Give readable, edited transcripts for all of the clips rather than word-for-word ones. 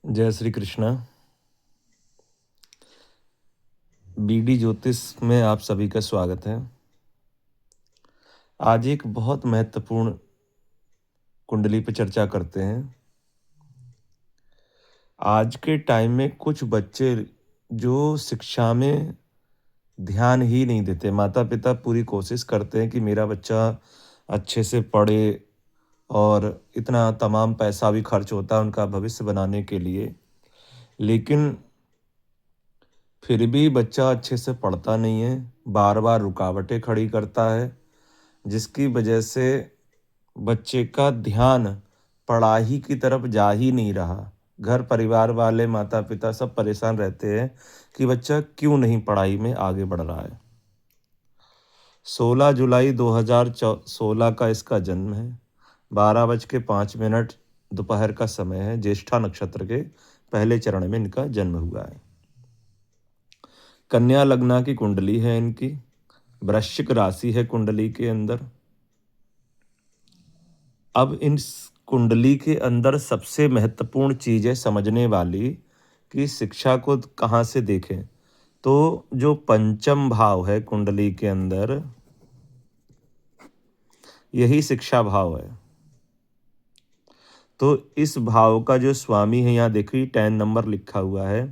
जय श्री कृष्णा। बीडी ज्योतिष में आप सभी का स्वागत है। आज एक बहुत महत्वपूर्ण कुंडली पर चर्चा करते हैं। आज के टाइम में कुछ बच्चे जो शिक्षा में ध्यान ही नहीं देते, माता पिता पूरी कोशिश करते हैं कि मेरा बच्चा अच्छे से पढ़े और इतना तमाम पैसा भी खर्च होता है उनका भविष्य बनाने के लिए, लेकिन फिर भी बच्चा अच्छे से पढ़ता नहीं है, बार बार रुकावटें खड़ी करता है, जिसकी वजह से बच्चे का ध्यान पढ़ाई की तरफ जा ही नहीं रहा। घर परिवार वाले माता पिता सब परेशान रहते हैं कि बच्चा क्यों नहीं पढ़ाई में आगे बढ़ रहा है। 16 जुलाई 2016 का इसका जन्म है। 12:05 दोपहर का समय है। ज्येष्ठा नक्षत्र के पहले चरण में इनका जन्म हुआ है। कन्या लग्न की कुंडली है इनकी। वृश्चिक राशि है कुंडली के अंदर। अब इन कुंडली के अंदर सबसे महत्वपूर्ण चीज़ है समझने वाली कि शिक्षा को कहाँ से देखें। तो जो पंचम भाव है कुंडली के अंदर, यही शिक्षा भाव है। तो इस भाव का जो स्वामी है, यहाँ देखिए 10 नंबर लिखा हुआ है,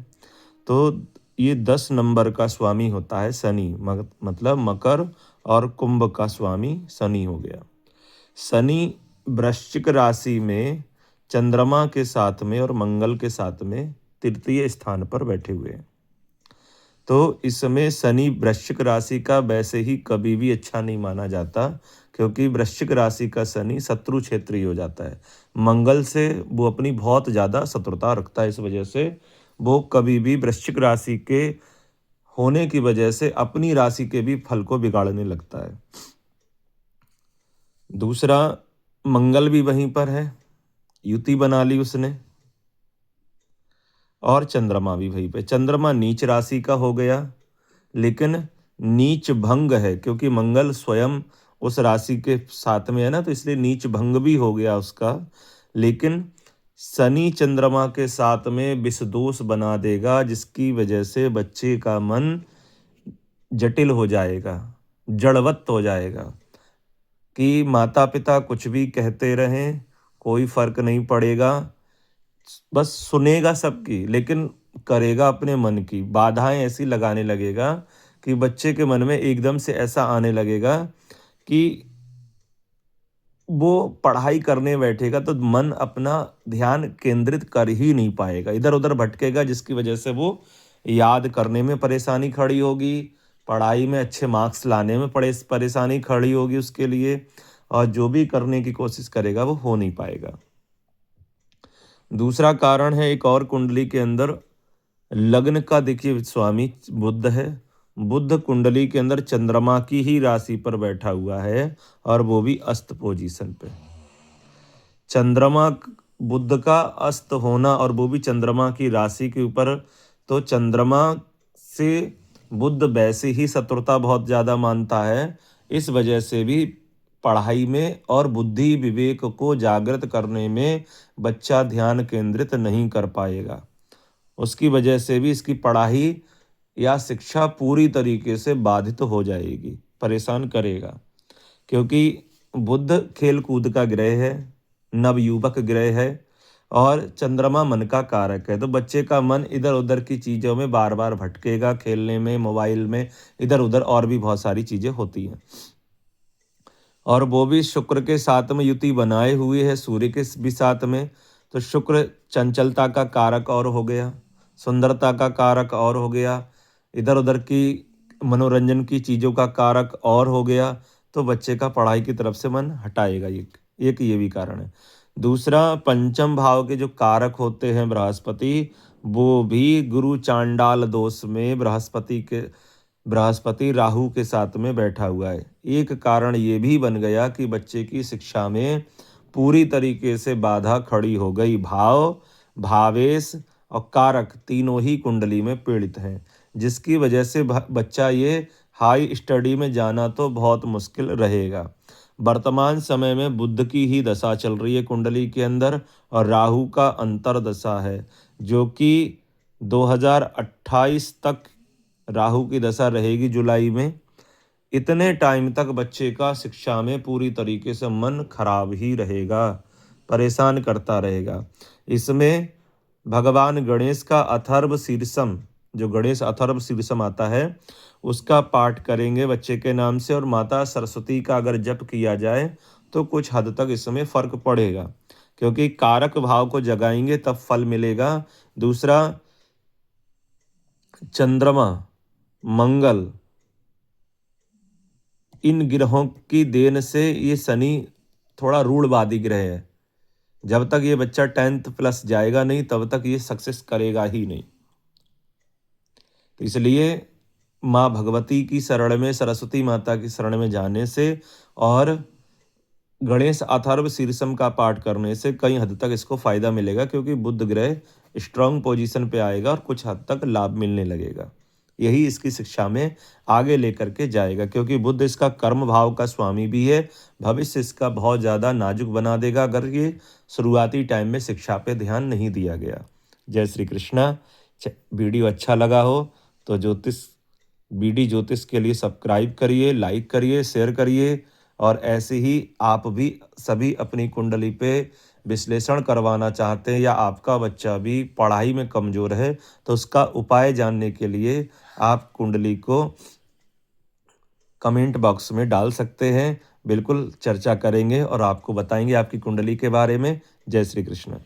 तो ये 10 नंबर का स्वामी होता है शनि। मतलब मकर और कुंभ का स्वामी शनि हो गया। शनि वृश्चिक राशि में चंद्रमा के साथ में और मंगल के साथ में तृतीय स्थान पर बैठे हुए हैं। तो इस समय शनि वृश्चिक राशि का वैसे ही कभी भी अच्छा नहीं माना जाता, क्योंकि वृश्चिक राशि का शनि शत्रु क्षेत्री हो जाता है। मंगल से वो अपनी बहुत ज़्यादा शत्रुता रखता है, इस वजह से वो कभी भी वृश्चिक राशि के होने की वजह से अपनी राशि के भी फल को बिगाड़ने लगता है। दूसरा, मंगल भी वहीं पर है, युति बना ली उसने, और चंद्रमा भी वहीं पे। चंद्रमा नीच राशि का हो गया, लेकिन नीच भंग है, क्योंकि मंगल स्वयं उस राशि के साथ में है ना, तो इसलिए नीच भंग भी हो गया उसका। लेकिन शनि चंद्रमा के साथ में विषदोष बना देगा, जिसकी वजह से बच्चे का मन जटिल हो जाएगा, जड़वत हो जाएगा, कि माता पिता कुछ भी कहते रहें कोई फर्क नहीं पड़ेगा, बस सुनेगा सबकी, लेकिन करेगा अपने मन की। बाधाएं ऐसी लगाने लगेगा कि बच्चे के मन में एकदम से ऐसा आने लगेगा कि वो पढ़ाई करने बैठेगा तो मन अपना ध्यान केंद्रित कर ही नहीं पाएगा, इधर उधर भटकेगा, जिसकी वजह से वो याद करने में परेशानी खड़ी होगी, पढ़ाई में अच्छे मार्क्स लाने में परेशानी खड़ी होगी उसके लिए, और जो भी करने की कोशिश करेगा वो हो नहीं पाएगा। दूसरा कारण है एक और कुंडली के अंदर, लग्न का देखिए स्वामी बुध है। बुध कुंडली के अंदर चंद्रमा की ही राशि पर बैठा हुआ है, और वो भी अस्त पोजीशन पे। चंद्रमा बुध का अस्त होना और वो भी चंद्रमा की राशि के ऊपर, तो चंद्रमा से बुध वैसे ही शत्रुता बहुत ज़्यादा मानता है। इस वजह से भी पढ़ाई में और बुद्धि विवेक को जागृत करने में बच्चा ध्यान केंद्रित नहीं कर पाएगा। उसकी वजह से भी इसकी पढ़ाई या शिक्षा पूरी तरीके से बाधित हो जाएगी, परेशान करेगा, क्योंकि बुध खेल कूद का ग्रह है, नवयुवक ग्रह है, और चंद्रमा मन का कारक है। तो बच्चे का मन इधर उधर की चीज़ों में बार बार भटकेगा, खेलने में, मोबाइल में, इधर उधर और भी बहुत सारी चीज़ें होती हैं। और वो भी शुक्र के साथ में युति बनाए हुए है, सूर्य के भी साथ में। तो शुक्र चंचलता का कारक और हो गया, सुंदरता का कारक और हो गया, इधर उधर की मनोरंजन की चीज़ों का कारक और हो गया। तो बच्चे का पढ़ाई की तरफ से मन हटाएगा, एक ये भी कारण है। दूसरा, पंचम भाव के जो कारक होते हैं बृहस्पति, वो भी गुरु चांडाल दोष में बृहस्पति राहु के साथ में बैठा हुआ है। एक कारण ये भी बन गया कि बच्चे की शिक्षा में पूरी तरीके से बाधा खड़ी हो गई। भाव, भावेश और कारक तीनों ही कुंडली में पीड़ित हैं, जिसकी वजह से बच्चा ये हाई स्टडी में जाना तो बहुत मुश्किल रहेगा। वर्तमान समय में बुध की ही दशा चल रही है कुंडली के अंदर, और राहु का अंतर दशा है, जो कि 2028 तक राहु की दशा रहेगी जुलाई में। इतने टाइम तक बच्चे का शिक्षा में पूरी तरीके से मन खराब ही रहेगा, परेशान करता रहेगा। इसमें भगवान गणेश का अथर्व शीर्षम, जो गणेश अथर्व शीर्षम आता है, उसका पाठ करेंगे बच्चे के नाम से, और माता सरस्वती का अगर जप किया जाए तो कुछ हद तक इसमें फर्क पड़ेगा, क्योंकि कारक भाव को जगाएंगे तब फल मिलेगा। दूसरा, चंद्रमा, मंगल, इन ग्रहों की देन से ये शनि थोड़ा रूढ़वादी ग्रह है। जब तक ये बच्चा 10th प्लस जाएगा नहीं तब तक ये सक्सेस करेगा ही नहीं। तो इसलिए माँ भगवती की शरण में, सरस्वती माता की शरण में जाने से और गणेश अथर्व शीर्षम का पाठ करने से कई हद तक इसको फायदा मिलेगा, क्योंकि बुध ग्रह स्ट्रांग पोजीशन पे आएगा और कुछ हद तक लाभ मिलने लगेगा। यही इसकी शिक्षा में आगे लेकर के जाएगा, क्योंकि बुध इसका कर्म भाव का स्वामी भी है। भविष्य इसका बहुत ज़्यादा नाजुक बना देगा अगर ये शुरुआती टाइम में शिक्षा पे ध्यान नहीं दिया गया। जय श्री कृष्णा। वीडियो अच्छा लगा हो तो BD ज्योतिष के लिए सब्सक्राइब करिए, लाइक करिए, शेयर करिए, और ऐसे ही आप भी सभी अपनी कुंडली पे विश्लेषण करवाना चाहते हैं, या आपका बच्चा भी पढ़ाई में कमज़ोर है, तो उसका उपाय जानने के लिए आप कुंडली को कमेंट बॉक्स में डाल सकते हैं। बिल्कुल चर्चा करेंगे और आपको बताएंगे आपकी कुंडली के बारे में। जय श्री कृष्ण।